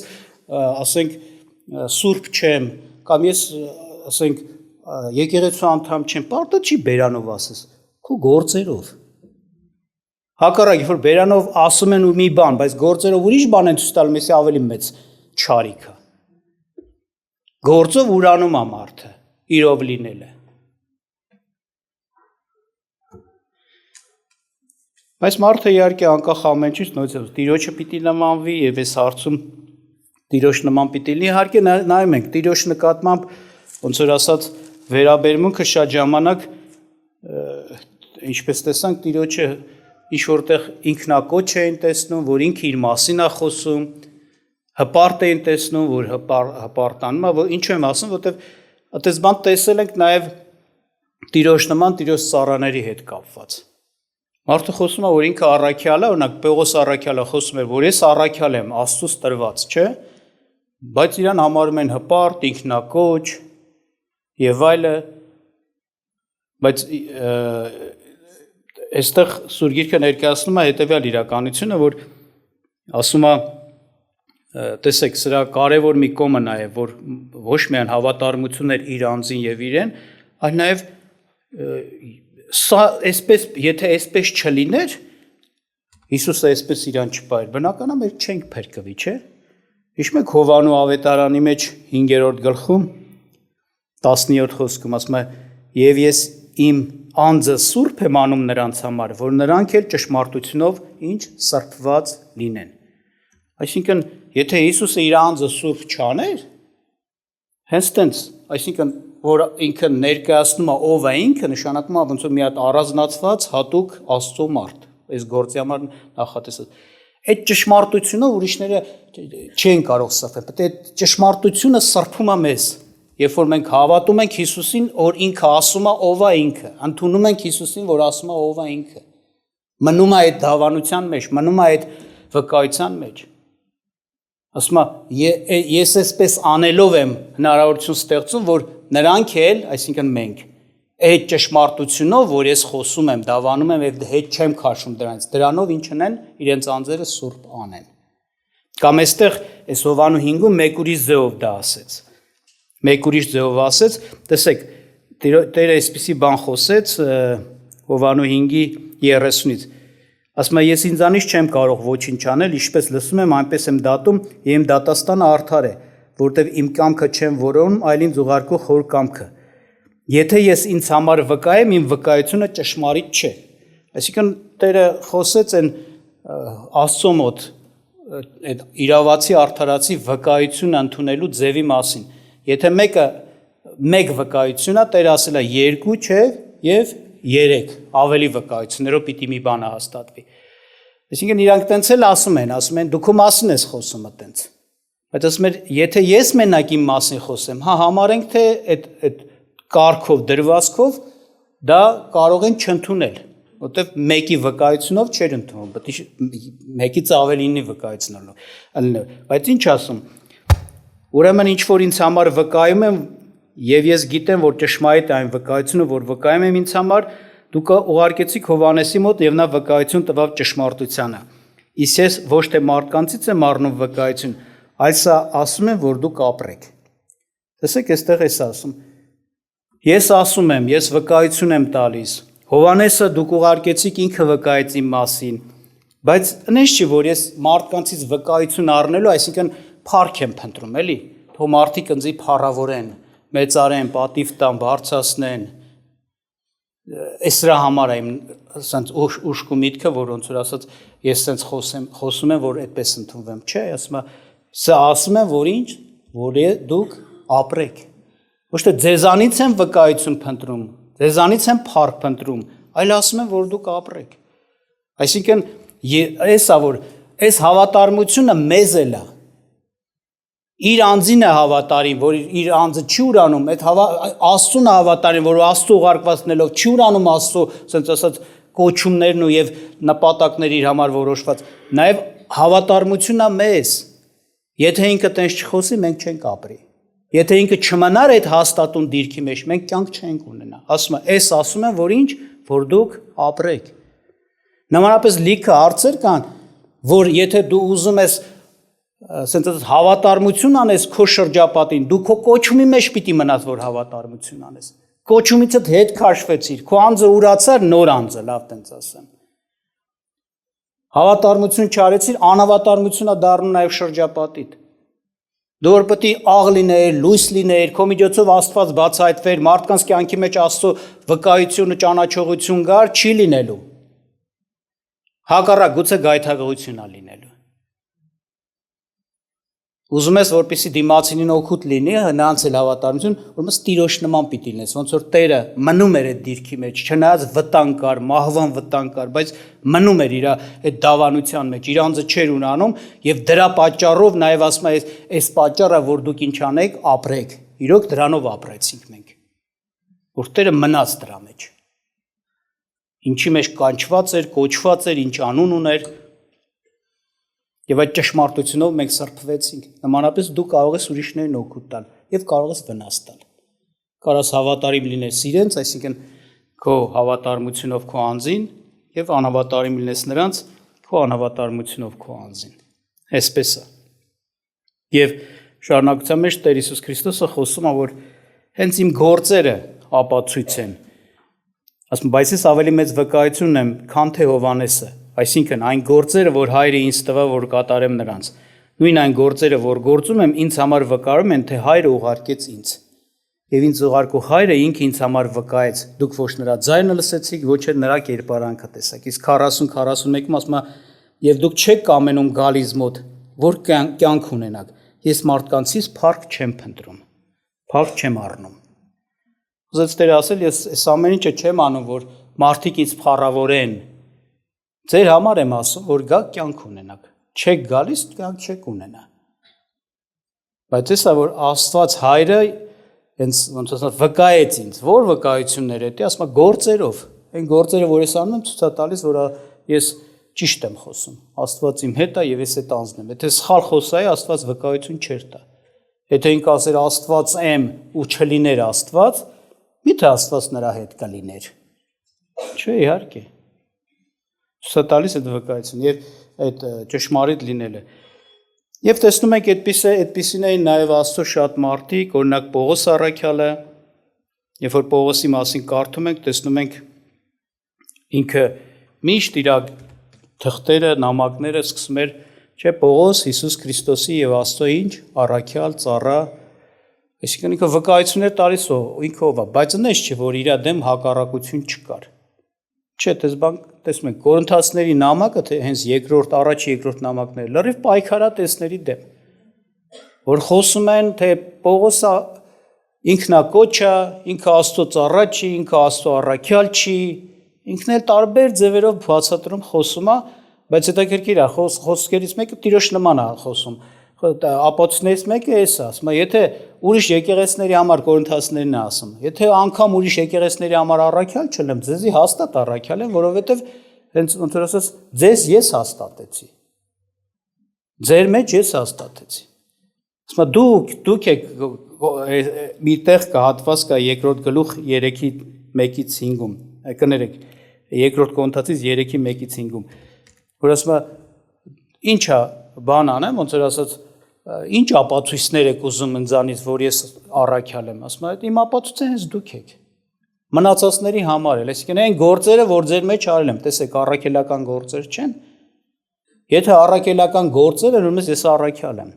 ասենք սուրբ չեմ, կամ ես ասենք եկեղեցու անդամ չեմ, պարտադիր չի բերանով ասես, քո գործերով։ Հակառակ, որ բերանով ասում են ու մի բան, բայց գործերով ուրիշ բան են ցույց տալու, մեսի ավելի մեծ չարիք է։ Գործով ուրանում է մարդը, իրով լինելը։ Բայց մարդը իհարկե անկախ ամեն ինչից նույնպես Տիրոջը պիտի նմանվի եւ այս հարցում Տիրոջ նման պիտի լինի։ Իհարկե նայում ենք Տիրոջ նկատմամբ ոնց որ ասած վերաբերմունքը շատ ժամանակ ինչպես տեսանք Տիրոջը ինչ որտեղ ինքնակոչ էին տեսնում, որ ինքը իր մասին է խոսում, հպարտ էին տեսնում, որ հպարտանում է, որ ինչ եմ ասում, որտեղ այդպես բան տեսել ենք նաեւ Տիրոջ նման Տիրոջ ծառաների հետ կապված։ Մարդը խոսում է, որ ինքը առաքյալ է, օրինակ Պողոս առաքյալը խոսում է, որ ես առաքյալ եմ, Աստծուց տրված, չէ՞, բայց իրան համարում են հպարտ, ինքնակոչ եւ այլը, բայց այստեղ Սուրբ Գիրքը ներկայացնում է հետեւյալ իրականությունը, որ ասում է, տեսեք, սրա կարևոր մի կոմը նաեւ, որ ոչ միայն հավատարմությունն էր իր անձին եւ իրեն, այլ նաեւ սա այսպես, եթե այսպես չլիներ, Հիսուսը այսպես իրան չպայր, բնականաբար մենք չենք փրկվի, չէ՞։ Հիշում եք Հովանու ավետարանի մեջ 5-րդ գլխում 17 խոսքում ասում է. «Եվ ես իմ անձը սուրբ եմ անում նրանց համար, որ նրանք էլ ճշմարտությունով ինչ սրբված լինեն»։ Այսինքն, եթե Հիսուսը իր անձը սուրբ չաներ, հենց տենց, այսինքն որ ինքը ներկայացնում է ով է ինքը, նշանակում է ոնց որ մի հատ առանձնացված հատուկ Աստծո մարդ, այս գործի համար նախատեսած։ Այդ ճշմարտությունը ուրիշները չեն կարող սրբել, բայց այդ ճշմարտությունը սրբում է մեզ, երբ որ մենք հավատում ենք Հիսուսին, որ ինքը ասում է ով է ինքը, ընդունում ենք Հիսուսին, որ ասում է ով է ինքը։ Մնում է այդ դավանության մեջ, մնում է այդ վկայության մեջ։ Ասում է, ես այսպես անելով եմ հնարավորություն ստեղծում, որ նրանք էլ, այսինքն մենք, այդ ճշմարտությունով, որ ես խոսում եմ, դավանում եմ եւ հետ չեմ քաշում դրանից, դրանով ինչ անեն, իրենց անձերը սուրբ անեն։ Կամ այստեղ այս Հովանու 5-ում մեկ ուրիշ ձևով դա ասեց։ Մեկ ուրիշ ձևով ասեց, տեսեք, Տերը այսպիսի բան խոսեց Հովանու 5:30-ից։ Ասում է, ես ինձանից չեմ կարող ոչինչ անել, ինչպես լսում եմ, այնպես եմ դատում, եւ իմ դատաստանը արդար է, որտեվ իմ կամքը չեմ որոնում, այլ ինձ ուղարկող Հոր կամքը։ Եթե ես ինձ համար վկայեմ, իմ վկայությունը ճշմարիտ չէ։ Այսինքն Տերը խոսեց այն Աստծո մոտ այդ իրավացի արդարացի վկայությունը ընդունելու ձևի մասին։ Եթե մեկ վկայություն է, Տերը ասել է 2 չէ եւ 3 ավելի վկայություններով պիտի մի բանը հաստատվի։ Այսինքն իրանք տենց էլ ասում են դու քո մասին ես խոսում այտենց։ Բայց ասում են եթե ես մենակ իմ մասին խոսեմ, հա համարենք թե այդ կարգով դրվածքով դա կարող են չընդունել, որտեվ մեկի վկայությունով չէր ընդունում, պետք է մեկից ավելինի վկայությունով։ Բայց ինչ ասում։ Ուրեմն ինչ որ ինձ համար վկայում եմ եւ ես գիտեմ, որ ճշմարիտ է այն վկայությունը, որ վկայում եմ ինձ համար, դուք ուղարկեցիք Հովանեսի մոտ եւ նա վկայություն տվավ ճշմարտությանը։ Իսկ ես ոչ թե մարդկանցից եմ առնում վկայություն, այլ սա ասում եմ, որ դուք ապրեք։ Տեսեք, այստեղ էս ասում։ Ես ասում եմ, ես վկայություն եմ տալիս։ Հովանեսը դուք ուղարկեցիք, ինքը վկայեց իմ մասին, բայց այնպես չի, որ ես մարդկանցից վկայություն առնելու, այսինքն փառք եմ փնտրում, էլի, թող մարդիկ ինձ փառավորեն, մեծարեն, պատիվ տան, բարձրացնեն։ Այս դրա համար է իմ ասած ուշք ու միտքը, որ ոնց որ ասած ես sense խոսում եմ, որ այդպես ընդունվեմ, չէ, ասում եմ, սա ասում եմ, որ ինչ, որ դուք ապրեք։ Ոչ թե ձեզանից եմ վկայություն փնտրում, ձեզանից եմ փառք փնտրում, այլ ասում եմ, որ դուք ապրեք։ Այսինքն էսա որ այս հավատարմությունը մեզ էլ է։ Իր անձին է հավատարիմ, որ իր անձը չի ուրանում, այդ Աստծուն է հավատարիմ, որ Աստծո ուղարկվածնելով չի ուրանում Աստծո, ասենց ասած կոչումներն ու եւ նպատակները իր համար որոշված, նաեւ հավատարմությունն է մեզ։ Եթե ինքը տենց չխոսի, մենք չենք ապրի։ Եթե ինքը չմնար այդ հաստատուն դիրքի մեջ, մենք կյանք չենք ունենա։ Ասում է, այս ասում են, որ ինչ, որ դուք ապրեք։ Նմանապես լիքը հարցեր կան, որ եթե դու ուզում ես ասենց հավատարմություն անես քո շրջապատին, դու քո կոչումի մեջ պիտի մնաս, որ հավատարմություն անես։ Կոչումիցդ հետ քաշվեցիր, քո անձը ուրացար, նոր անձը, լավ տենց ասեմ։ Հավատարմություն չարեցիր, անհավատարմությունա դառնում նաև շրջապատիդ։ Դու որ պետք է աղ լիներ, լույս լիներ, քո միջոցով Աստված բացահայտվեր, մարդկանց կյանքի մեջ Աստծո վկայություն ու ճանաչողություն գար, չի լինելու։ Հակառակ գուցե գայթակղություն է լինելու։ Ուզում ես, որպեսզի դիմացինին օգուտ լինի, նրանց էլ հավատարմություն, ուրեմն Տիրոջ նման պիտի լինես, ոնց որ Տերը մնում էր այդ դիրքի մեջ, չնայած վտանգ կար, մահվան վտանգ կար, բայց մնում էր իր այդ դավանության մեջ, իր անձը չէր ունանում, եւ դրա պատճառով նաեւ ասում է, այս պատճառը, որ դուք ինչ անեք, ապրեք։ Իրոք դրանով ապրեցինք մենք։ Որ Տերը մնաց դրա մեջ։ Ինչի մեջ կանչված էր, կոչված էր, ինչ անուն ուներ։ Եվ այդ ճշմարտությունով մենք սրբվեցինք։ Նմանապես դու կարող ես ուրիշներին օգուտ տալ եւ կարող ես վնաս տալ։ Կարաս հավատարիմ լինես իրենց, այսինքն քո հավատարմությունով քո անձին եւ անհավատարիմ լինես նրանց քո անհավատարմությունով քո անձին։ Այսպես է։ Եվ շարունակության մեջ Տեր Հիսուս Քրիստոսը խոսում է, որ հենց իմ գործերը ապացույց են։ Ասում, բայց ես ավելի մեծ վկայություն եմ, քան թե Հովանեսը։ Այսինքն այն գործերը, որ Հայրը ինձ տվա, որ կատարեմ նրանց, նույն այն գործերը, որ գործում եմ, ինձ համար վկայում են, թե Հայրը ուղարկեց ինձ։ Եվ ինձ ուղարկող Հայրը ինքը ինձ համար վկայեց։ Դուք ոչ նրա ձայնը լսեցիք, ոչ էլ նրա կերպարանքը տեսաք։ Իսկ 40-41-ում ասում է, եւ դուք չեք կամենում գալիս մոտ, որ կյանք ունենաք։ Ես մարդկանցից փառք չեմ փնտրում, փառք չեմ առնում։ Ուզեց Տերը ասել, ես այս ամեն ինչը չեմ անում, որ մարդիկ ինձ փառավորեն։ Ձեր համար եմ ասում, որ գաք կյանք ունենաք, չեք գալիս, կյանք չեք ունենա։ Բայց հեսա, որ Աստված Հայրը հենց ոնց ասած վկայեց ինձ, որ վկայություններ է, ասում է գործերով, այն գործերը, որ ես անում եմ, ցույց է տալիս, որ ես ճիշտ եմ խոսում, Աստված իմ հետ է եւ ես այդ անձն եմ։ Եթե սխալ խոսայի, Աստված վկայություն չէր տա։ Եթե ինքը ասեր Աստված եմ ու չլիներ Աստված, միթե Աստված նրա հետ կլիներ։ Չէ, իհարկե։ Ցույց է տալիս այդ վկայություն եւ այդ ճշմարիտ լինելը։ Եվ տեսնում ենք այդպիսին էին նաեւ Աստծո շատ մարդիկ, օրինակ Պողոս առաքյալը երբ որ Պողոսի մասին կարդում ենք, տեսնում ենք ինքը միշտ իր թղթերը, նամակները սկսում էր, չէ, Պողոս Հիսուս Քրիստոսի եւ Աստծո ինչ առաքյալ ծառա, այսինքն ինքը վկայություններ տալիս ինքը ով է, բայց այնպես չէ, որ իր դեմ հակառակություն չկար։ Չէ, տեսնում ենք Կորինթացիների նամակը, թե հենց առաջի-երկրորդ նամակները լրիվ պայքարատեսների դեմ, որ խոսում են, թե Պողոսը ինքնակոչա, ինքը Աստծո ծառա չի, ինքը Աստծո առաքյալ չի, ինքն էլ տարբեր ձևերով բացատրում խոսում է, բայց հետաքրքիր է, խոսքերից մեկը տիրոջ նման է խոսում, ապացույցներից մեկը էս է, ասում է, եթե ուրիշ եկեղեցիների համար Կորինթացիներն է ասում, եթե անգամ ուրիշ եկեղեցիների համար առաքյալ չլեմ, ձեզի հաստատ առաքյալ եմ, որովհետև հենց ոնց որ ասած, ձեզ ես հաստատեցի, ձեր մեջ ես հաստատեցի, ասում է, դուք եք մի տեղ կա, հատված կա երկրորդ գլուխ 3:1-ից 5-ում, կներեք, երկրորդ Կորինթացից 3:1-ից 5-ում, որ ասում է, ինչ է բան անեմ, ոնց որ ասած, ինչ ապացույցներ եք ուզում ինձանից, որ ես առաքյալ եմ, ասում է, իմ ապացույցը հենց դուք եք, մնացածների համար էլ, այսինքն այն գործերը, որ ձեր մեջ արել եմ, տեսեք, առաքելական գործեր չեն, եթե առաքելական գործեր են, ուրեմն ես առաքյալ եմ,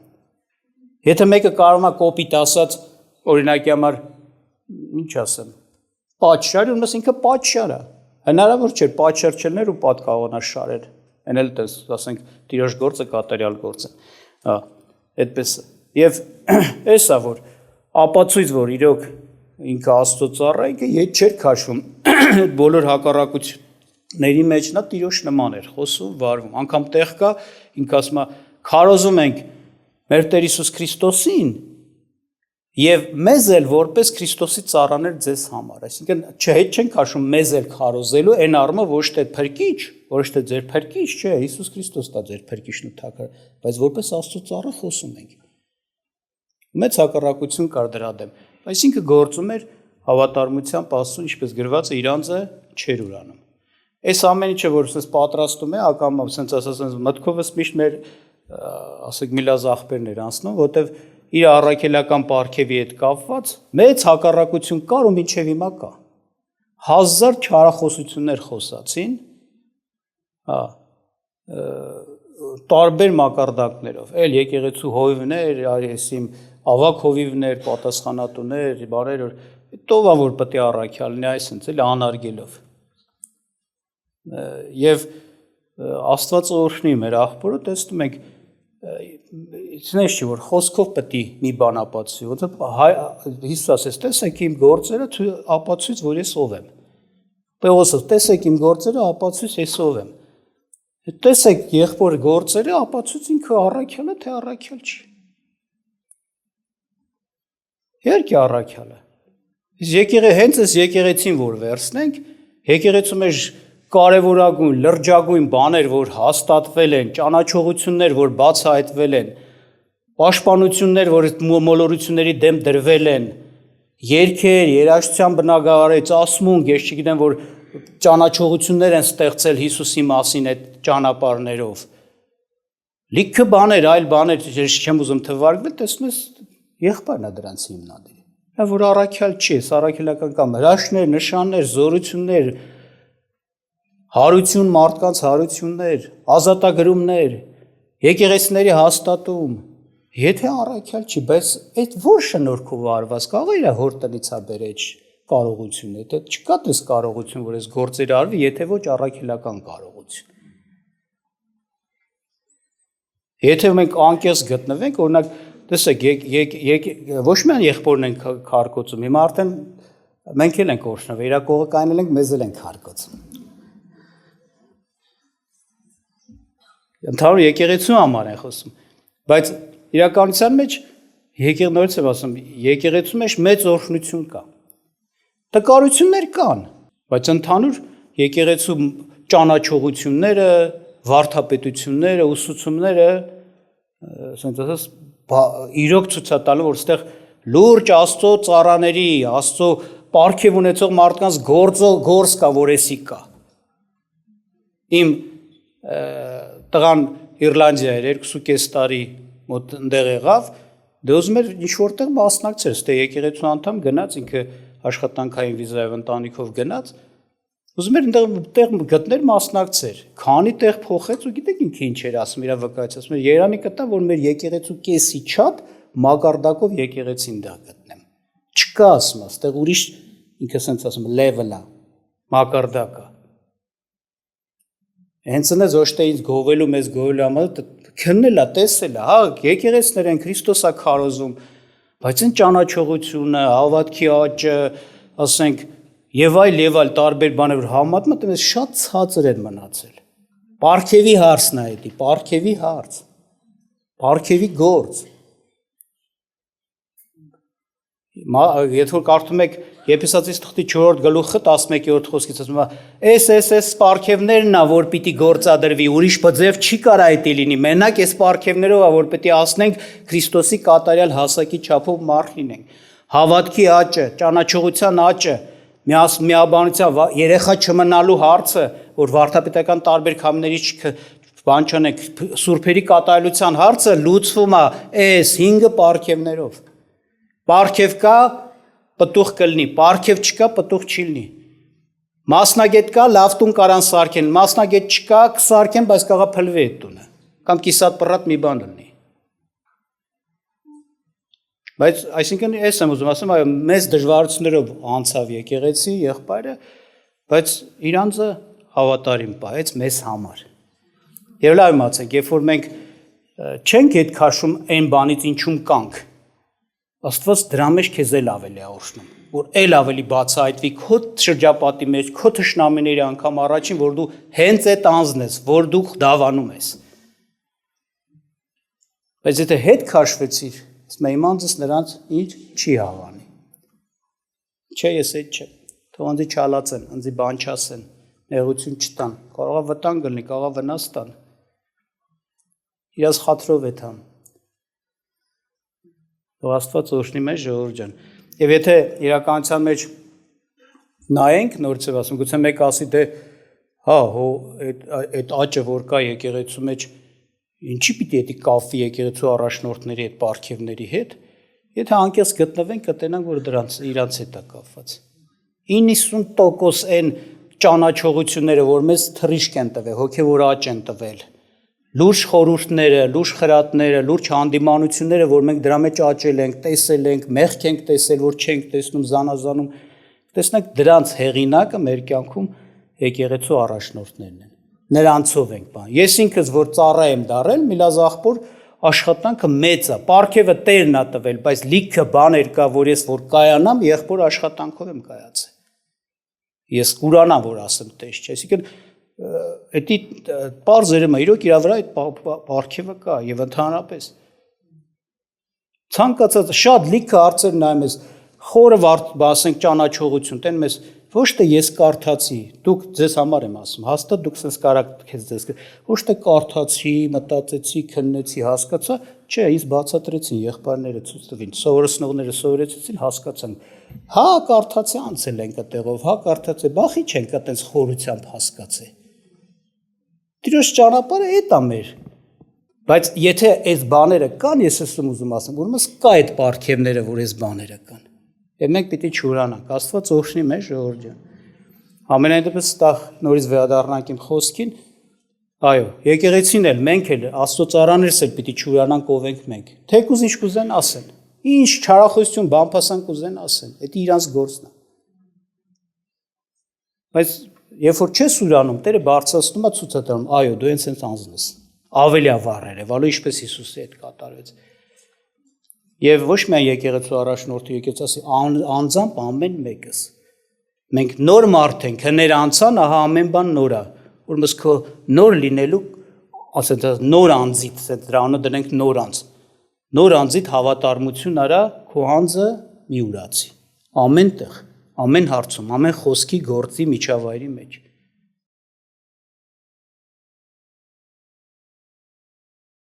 եթե մեկը կարող է կոպիտ ասած, օրինակի համար, ինչ ասեմ, պատշար, ուրեմն ինքը պատշար է, հնարավոր չէ պատշար չլներ ու պատկաղոնա շարեր, այն էլ տես, ասենք, տիրոջ գործը կատարյալ գործ է, այդպես է, և այս է, որ ապացույց, որ իրոք ինքը Աստծո ծառա, ինքը ետ չէր քաշվում, բոլոր հակառակությունների մեջ նա տիրոջ նման էր, խոսում, վարվում, անգամ տեղ կա, ինքը ասում է, քարոզում ենք մեր Տեր Հիսուս Քրիստոսին և մեզ էլ որպես Քրիստոսի ծառաներ ձեզ համար, այսինքն հետ չեն քաշում մեզ էլ քարոզելու, այն առումով ոչ թե փրկիչ, ոչ թե ձեր փրկիչ, չէ, Հիսուս Քրիստոսն է ձեր փրկիչն ու թագավորը, բայց որպես Աստծո ծառա խոսում ենք։ Մեծ հակառակություն կար դրա դեմ, այսինքն գործում էր հավատարմությամբ Աստծուն, ինչպես գրված է, իր անձը չէր ուրանում։ Այս ամեն ինչը, որ ասես պատրաստում է, ակամա, ասենց ասած, մտքովս միշտ մեր, ասենք, միլազ աղբերներ անցնում, որտեվ իր առաքելական պարգևի հետ կապված մեծ հակառակություն կար ու մինչև հիմա կա։ 1000 չարախոսություններ խոսացին, տարբեր մակարդակներով, էլ եկեղեցու հովիվներ, այսիմ ավակ հովիվներ, պատասխանատուներ, բարեր, տովա որ պետք է առաքյալ լինի, այսինքն էլ անարգելով։ Եվ Աստված օրհնի մեր աղբորը, տեսնում ենք, Իսնես չի, որ խոսքով պետք է մի բան ապացուցի, ոնց Հիսուս ասեց, տեսեք իմ գործերը, ապացույց, որ ես ով եմ։ Պողոսը, տեսեք իմ գործերը, ապացույց, ես ով եմ։ Տեսեք եղբոր գործերը, ապացույց ինքը առաքյալ է, թե առաքյալ չի։ Իհարկե առաքյալ է։ Հենց այս եկեղեցին, որ վերցնենք, եկեղեցու մեջ կարևորագույն, լրջագույն բաներ, որ հաստատվել են, ճանաչողություններ, որ բացահայտվել են, պաշտպանություններ, որ մոլորությունների դեմ դրվել են, երգեր, երաժշտության բնագավառից, ասմունք, ես չգիտեմ, որ ճանաչողություններ են ստեղծել Հիսուսի մասին այդ ճանապարհներով։ Լիքը բաներ, այլ բաներ, ես չեմ ուզում թվարկվել, տեսնում ես, եղբայրն է դրանց հիմնադիրը։ Որ առաքյալ չի, առաքելական կամ հրաշքներ, նշաններ, զորություններ, հարություն, մարդկանց հարություններ, ազատագրումներ, եկեղեցիների հաստատում, եթե առաքյալ չի, բայց այդ որ շնորհքով արված, կարող է իր հոր տնից բերել կարողություն, դա չկա դες կարողություն, որ այս գործերը արվի, եթե ոչ առաքելական կարողություն։ Եթե մենք անկեղծ գտնվենք, օրինակ, տեսեք, ոչ միայն եղբորն ենք քարկոծում, հիմա արդեն մենք էլ ենք օրհնվել, իր կողը կանել ենք, մեզ էլ ենք քարկոծում։ Ընդհանուր եկեղեցու համար են խոսում, բայց իրականության մեջ նորից եմ ասում, եկեղեցու մեջ մեծ օրհնություն կա։ Տկարություններ կան, բայց ընդհանուր եկեղեցու ճանաչողությունները, վարդապետությունները, ուսուցումները, ասենք ասած, իրոք ցույց է տալու, որ այստեղ լուրջ Աստծո ծառաների, Աստծո պարգև ունեցող մարդկանց գործ կա, որ էսի կա։ Իմ տղան Իռլանդիա էր 2.5 տարի մոտ ընդեղ եղավ, դե ուզում էր ինչ որտեղ մասնակցել, ստե եկեղեցու անդամ գնաց, ինքը աշխատանքային վիզայով ընտանիքով գնաց, ուզում էր այնտեղ գտներ մասնակցեր, քանի տեղ փոխեց ու գիտեք ինքը ինչ էր ասում իր վկայած, ասում էր Երանի կտա, որ մեր եկեղեցու կեսի չափ մակարդակով եկեղեցին դա գտնեմ։ Չկա ասում, այստեղ ուրիշ ինքը ասենց ասում level-ա, մակարդակա։ Հենց այնպես ոչ թե ինձ գովելու մեզ գովելու համար քննելա, տեսելա, հա, եկեղեցիներ են Քրիստոսա քարոզում, բայց այն ճանաչողությունը, հավատքի աճը, ասենք, եւ այլ տարբեր բաներ համատում եմ, շատ ցածր են մնացել։ Պարքևի հարցն է դա, պարքևի հարց, պարքևի գործ։ Եթե որ կարդում եք Եփեսացիս թղթի 4-րդ գլուխը 11-րդ խոսքից ասում է, էս պարքևներն ա, որ պիտի գործադրվի, ուրիշ բձև չի կարա այդ լինի, մենակ այս պարքևներով ա, որ պիտի ասնենք Քրիստոսի կատարյալ հասակի չափով մարդ լինենք։ Հավատքի աճը, ճանաչողության աճը, միաբանության, երեխա չմնալու հարցը, որ վարդապետական տարբեր քամիների բան չանենք, սուրբերի կատարելության հարցը լուծվում է այս 5 պարքևներով։ Պարքև կա, պտուղ կլինի, պարքև չկա, պտուղ չի լինի։ Մասնագետ կա, լավ տուն կարան սարքեն, մասնագետ չկա, կսարքեն, բայց կաղա փլվի այդ տունը, կամ կիսատ պռատ մի բան լինի։ Բայց այսինքն ես եմ ուզում ասեմ, այո, մեծ դժվարություններով անցավ եկեղեցի եղբայրը, բայց իրանցը հավատարիմ պահեց մեզ համար։ Եվ լավ իմացեք, երբ որ մենք չենք հետ քաշում այն բանից ինչում կանք, Աստված դրա մեջ քեզ էլ ավելի է օրհնում, որ էլ ավելի բացահայտվի քո շրջապատի մեջ, քո թշնամիների անգամ առաջին, որ դու հենց այդ անձն ես, որ դու դավանում ես։ Բայց եթե հետ քաշվեցիր, ասում եմ իմանցս նրանց ինչ չի հավանի։ Չէ, ես այդ չեմ։ Թող անձի չալացեն, անձի բան չասեն, նեղություն չտան, կարող է վտանգ լինի, կարող է վնաս տան։ Իրաց խաթրով է թան։ Թող Աստված օրհնի մեզ ժողովուրդ ջան։ Եվ եթե իրականության մեջ նայենք, նորից եմ ասում, գուցե մեկ ասի դե հա, այդ աճը որ կա եկեղեցու մեջ, ինչի պիտի դա կապվի եկեղեցու առաջնորդների այդ պարքևների հետ, եթե անկեղծ գտնվենք, կտենանք, որ դրանց իրանց հետ է կապված։ 90% այն ճանաչողությունները, որ մեզ թռիչք են տվել, հոգևոր աճ են տվել, լուրջ խորհուրդները, լուրջ խրատները, լուրջ հանդիմանությունները, որ մենք դրա մեջ աճել ենք, տեսել ենք, մեղք ենք տեսել, որ չենք տեսնում, զանազանում, տեսնենք դրանց հեղինակը մեր կյանքում եկեղեցու առաջնորդներն են։ Նրանցով ենք բան։ Ես ինքս որ ծառա եմ դարել, միլազախպոր աշխատանքը մեծ է, պարքևը Տերն է տվել, բայց լիքը բաներ կա, որ ես որ կայանամ, եղբոր աշխատանքով եմ կայացել։ Ես կուրանամ, որ ասեմ տես չէ, այսինքն Էդի պարզերում է, իրոք իրա վրա այդ պարքևը կա և ընդհանրապես ցանկացած շատ լիքը հարցեր նայում ես խորը ասենք ճանաչողություն տեն մեզ ոչ թե ես կարդացի, դուք ձեզ համար եմ ասում, հաստատ դուք sense կարաք ձեզ ոչ թե կարդացի, մտածեցի, քննեցի, հասկացա, չէ, ինձ բացատրեցին եղբայրները ցույց տվին, սովորեցնողները սովորեցին, հասկացան։ Հա կարդացի անցել ենք այդտեղով, հա կարդացի, բախի չենք այդպես խորությամբ հասկացել։ Տիրոջ ճանապարհը էդ է մեր։ Բայց եթե այս բաները կան, ես եմ ուզում ասեմ, ուրեմն կա այդ պարքևները, որ այս բաները կան։ Եվ մենք պիտի չուրանանք, Աստված օրհնի մեզ ժողովուրդ ջան։ Ամենայն դեպս ստախ նորից վերադառնանք իմ խոսքին, այո, եկեղեցին էլ, մենք էլ, Աստծո ծառաներս էլ պիտի չուրանանք, ով ենք մենք։ Թեկուզ ինչ կուզեն ասեն, ինչ չարախոսություն, բամփասան կուզեն ասեն, դա իրանց գործն է։ Բայց երբ որ չես ուրանում, Տերը բարձրացնում է ցույց է տալում, այո, դու հենց անձն ես։ Ավելի ավառեր է, վալու ինչպես Հիսուսի հետ կատարվեց։ Եվ ոչ միայն եկեղեցու առաջնորդը, եկեղեցի անձամբ ամեն մեկս։ Մենք նոր մարդ ենք, հներ անցան, ահա ամեն բան նոր է։ Ուրեմն քո նոր լինելու, ասենք նոր անձիդ, դրա անունը դնենք նոր անձ։ Նոր անձիդ հավատարմություն արա, քո անձը մի ուրացի։ Ամեն տեղ, ամեն հարցում, ամեն խոսքի գործի միջավայրի մեջ։